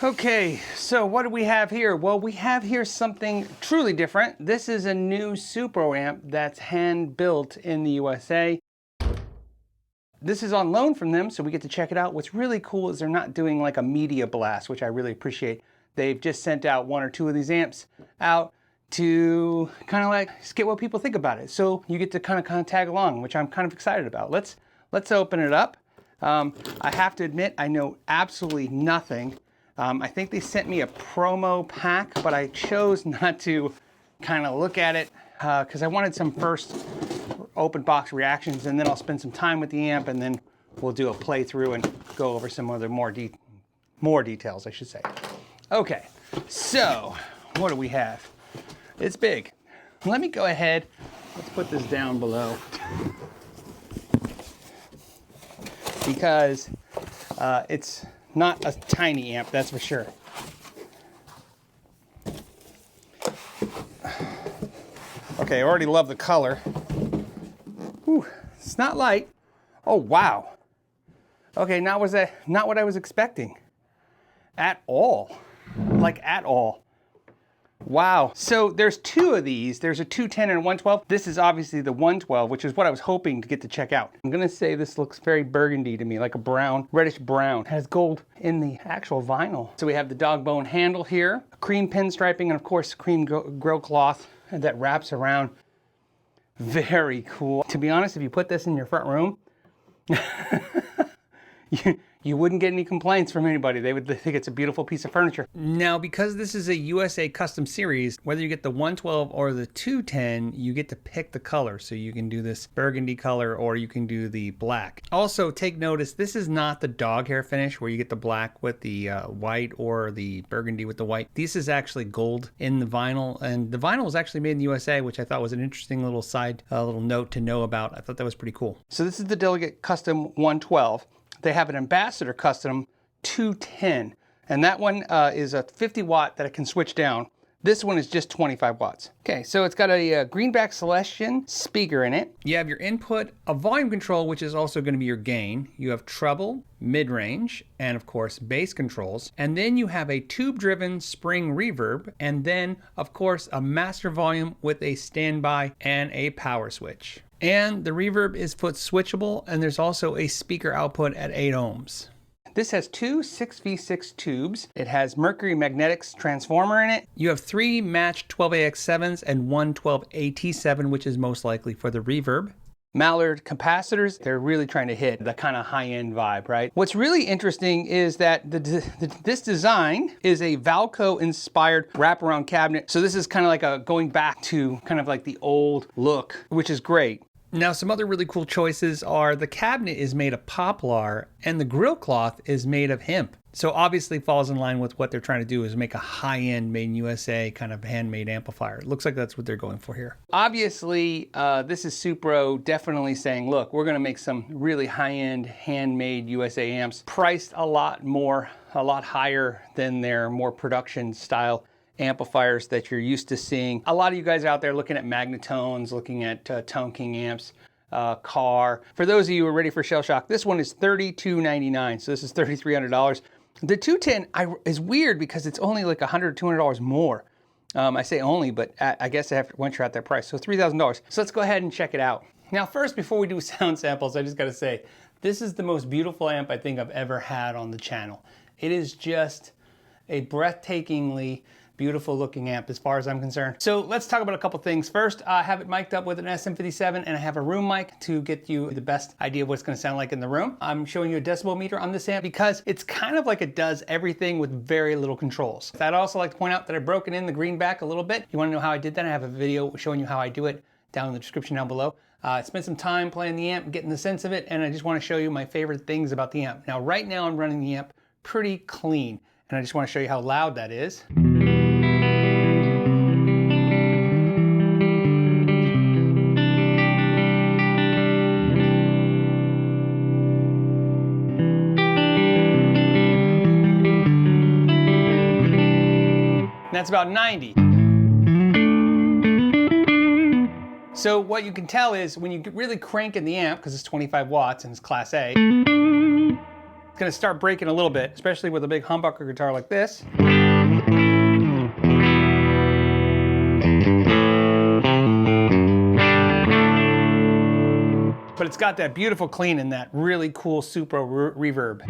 Okay, so what do we have here? Well, we have here something truly different. This is a new Supro amp that's hand built in the USA. This is on loan from them, so we get to check it out. What's really cool is they're not doing like a media blast, which I really appreciate. They've just sent out 1 or 2 of these amps out to kind of like just get what people think about it. So you get to kind of tag along, which I'm kind of excited about. Let's open it up. I have to admit, I know absolutely nothing. I think they sent me a promo pack, but I chose not to kind of look at it because I wanted some first open box reactions, and then I'll spend some time with the amp, and then we'll do a playthrough and go over some other more details, I should say. Okay, so what do we have? It's big. Let me go ahead. Let's put this down below because it's not a tiny amp, that's for sure. Okay, I already love the color. Whew, it's not light. Oh, wow. Okay, not what I was expecting. At all. Like, at all. Wow. So there's 2 of these. There's a 210 and a 112. This is obviously the 112, which is what I was hoping to get to check out. I'm gonna say this looks very burgundy to me, like a brown, reddish brown. It has gold in the actual vinyl. So we have the dog bone handle here, cream pinstriping, and of course cream grill cloth that wraps around. Very cool. To be honest, if you put this in your front room, you wouldn't get any complaints from anybody. They would think it's a beautiful piece of furniture. Now, because this is a USA custom series, whether you get the 112 or the 210, you get to pick the color. So you can do this burgundy color or you can do the black. Also, take notice, this is not the dog hair finish where you get the black with the white or the burgundy with the white. This is actually gold in the vinyl, and the vinyl was actually made in the USA, which I thought was an interesting little side, little note to know about. I thought that was pretty cool. So this is the Delegate Custom 112. They have an Ambassador Custom 210, and that one is a 50 watt that it can switch down. This one is just 25 watts. Okay, so it's got a greenback Celestion speaker in it. You have your input, a volume control, which is also going to be your gain. You have treble, mid-range, and of course bass controls. And then you have a tube-driven spring reverb, and then of course a master volume with a standby and a power switch. And the reverb is foot switchable, and there's also a speaker output at 8 ohms. This has 2 6v6 tubes. It has Mercury Magnetics transformer in it. You have 3 matched 12AX7s and 1 12AT7, which is most likely for the reverb. Mallard capacitors, they're really trying to hit the kind of high-end vibe, right? What's really interesting is that this design is a Valco-inspired wraparound cabinet. So this is kind of like a going back to kind of like the old look, which is great. Now, some other really cool choices are the cabinet is made of poplar and the grill cloth is made of hemp. So obviously falls in line with what they're trying to do is make a high-end made in USA kind of handmade amplifier. It looks like that's what they're going for here. Obviously, this is Supro definitely saying, look, we're gonna make some really high-end handmade USA amps priced a lot higher than their more production style amplifiers that you're used to seeing. A lot of you guys out there looking at Magnetones, looking at Tone King amps, Car. For those of you who are ready for shell shock, this one is $32.99, so this is $3,300. The 210 is weird because it's only like $100, $200 more. I say only, but I guess I have to once you're at that price, so $3,000. So let's go ahead and check it out. Now first, before we do sound samples, I just gotta say, this is the most beautiful amp I think I've ever had on the channel. It is just a breathtakingly beautiful looking amp as far as I'm concerned. So let's talk about a couple things. First, I have it mic'd up with an SM57 and I have a room mic to get you the best idea of what it's gonna sound like in the room. I'm showing you a decibel meter on this amp because it's kind of like it does everything with very little controls. I'd also like to point out that I've broken in the greenback a little bit. You wanna know how I did that? I have a video showing you how I do it down in the description down below. I spent some time playing the amp, getting the sense of it, and I just wanna show you my favorite things about the amp. Now, right now I'm running the amp pretty clean, and I just wanna show you how loud that is. That's about 90. So what you can tell is when you really crank in the amp, because it's 25 watts and it's Class A, it's gonna start breaking a little bit, especially with a big humbucker guitar like this. But it's got that beautiful clean and that really cool Supro reverb.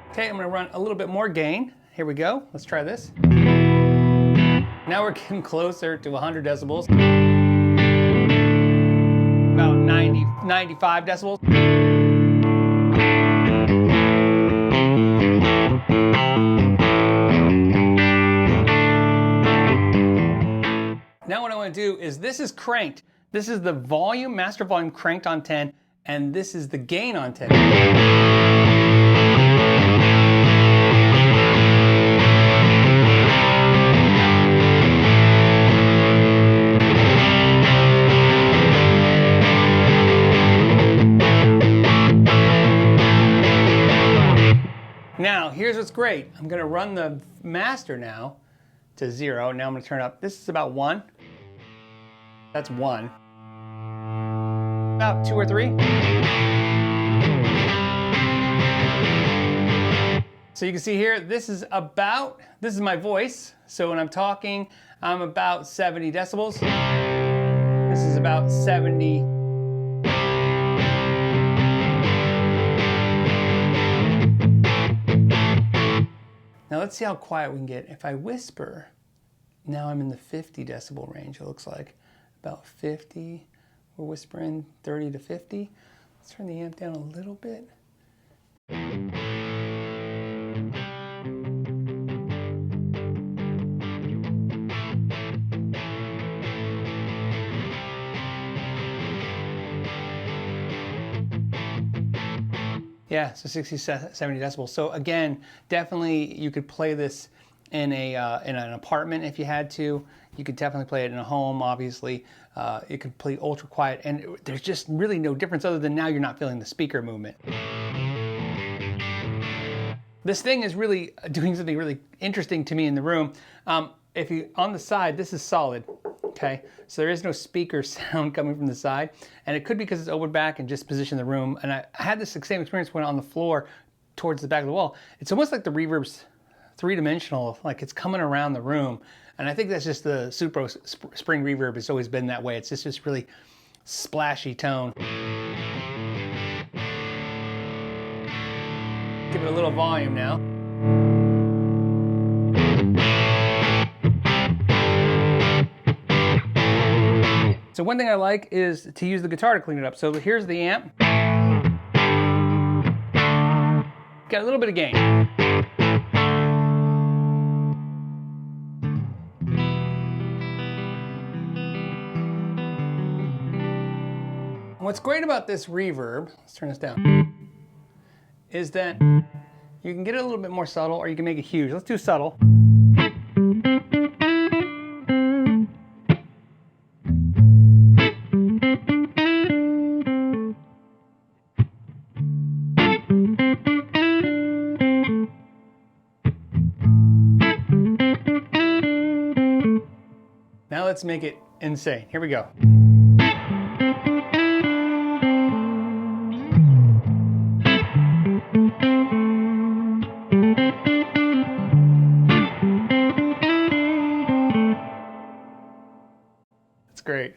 Okay, I'm gonna run a little bit more gain. Here we go, let's try this. Now we're getting closer to 100 decibels. About 90, 95 decibels. Now what I want to do is, this is cranked. This is the volume, master volume cranked on 10, and this is the gain on 10. Now, here's what's great. I'm gonna run the master now to 0. Now I'm gonna turn up. This is about 1. That's 1. About 2 or 3. So you can see here, this is my voice. So when I'm talking, I'm about 70 decibels. This is about 70. Now let's see how quiet we can get. If I whisper, now I'm in the 50 decibel range, it looks like. About 50, we're whispering 30 to 50. Let's turn the amp down a little bit. Yeah, so 60, 70 decibels. So again, definitely you could play this in an apartment if you had to. You could definitely play it in a home, obviously. You could play ultra quiet, and there's just really no difference other than now you're not feeling the speaker movement. This thing is really doing something really interesting to me in the room. If you, on the side, this is solid, okay? So there is no speaker sound coming from the side, and it could be because it's open back and just position the room. And I had this same experience when on the floor towards the back of the wall. It's almost like the reverb's three-dimensional, like it's coming around the room. And I think that's just the Supro spring reverb. It's always been that way. It's just this really splashy tone. Give it a little volume now. So one thing I like is to use the guitar to clean it up. So here's the amp. Got a little bit of gain. What's great about this reverb, let's turn this down, is that you can get it a little bit more subtle or you can make it huge. Let's do subtle. Now let's make it insane. Here we go. That's great.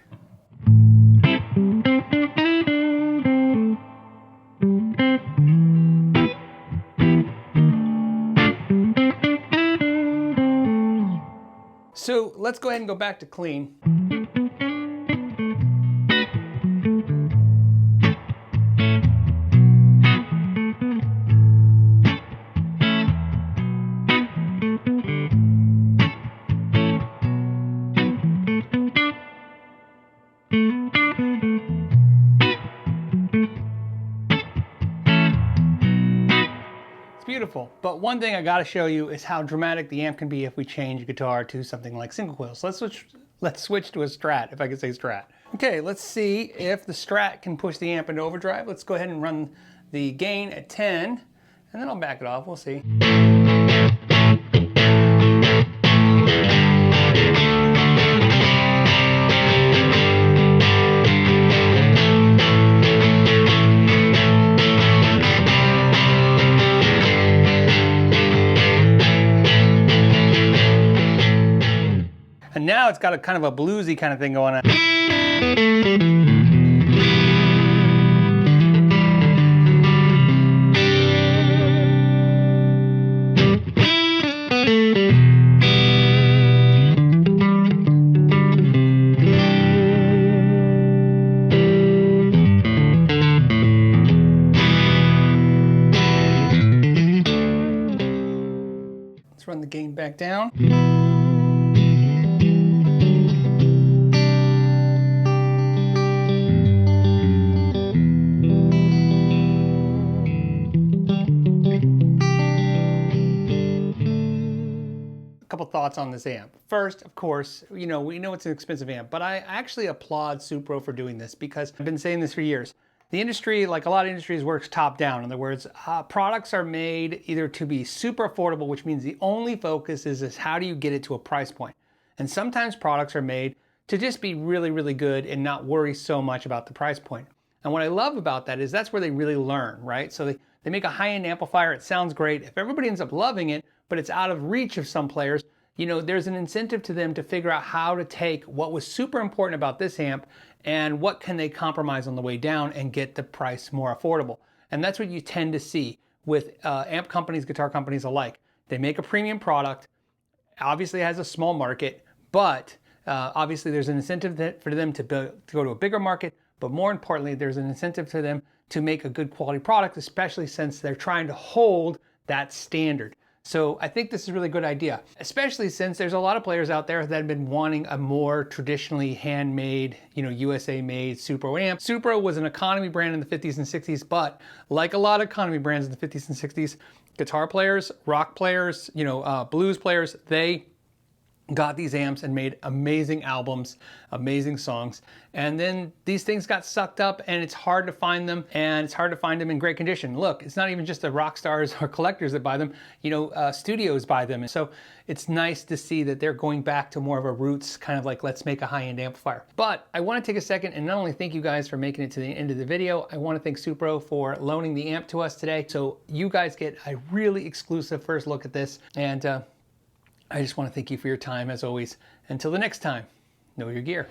So let's go ahead and go back to clean. Beautiful, but one thing I got to show you is how dramatic the amp can be if we change guitar to something like single coil. So let's switch to a Strat, if I could say Strat. Okay, let's see if the Strat can push the amp into overdrive. Let's go ahead and run the gain at 10, and then I'll back it off. We'll see. now it's got a kind of a bluesy kind of thing going on. Let's run the gain back down. Couple thoughts on this amp. First, of course, we know it's an expensive amp, but I actually applaud Supro for doing this because I've been saying this for years. The industry, like a lot of industries, works top down. In other words, products are made either to be super affordable, which means the only focus is how do you get it to a price point. And sometimes products are made to just be really, really good and not worry so much about the price point. And what I love about that is that's where they really learn, right? So they make a high-end amplifier, it sounds great. If everybody ends up loving it, but it's out of reach of some players, there's an incentive to them to figure out how to take what was super important about this amp and what can they compromise on the way down and get the price more affordable. And that's what you tend to see with amp companies, guitar companies alike. They make a premium product, obviously it has a small market, but obviously there's an incentive for them to go to a bigger market, but more importantly, there's an incentive to them to make a good quality product, especially since they're trying to hold that standard. So I think this is a really good idea, especially since there's a lot of players out there that have been wanting a more traditionally handmade, USA-made Supro amp. Supro was an economy brand in the 50s and 60s, but like a lot of economy brands in the 50s and 60s, guitar players, rock players, blues players, they got these amps and made amazing albums, amazing songs. And then these things got sucked up and it's hard to find them, and it's hard to find them in great condition. Look, it's not even just the rock stars or collectors that buy them, studios buy them. And so it's nice to see that they're going back to more of a roots, kind of like, let's make a high-end amplifier. But I want to take a second and not only thank you guys for making it to the end of the video, I want to thank Supro for loaning the amp to us today. So you guys get a really exclusive first look at this. And I just want to thank you for your time as always. Until the next time, know your gear.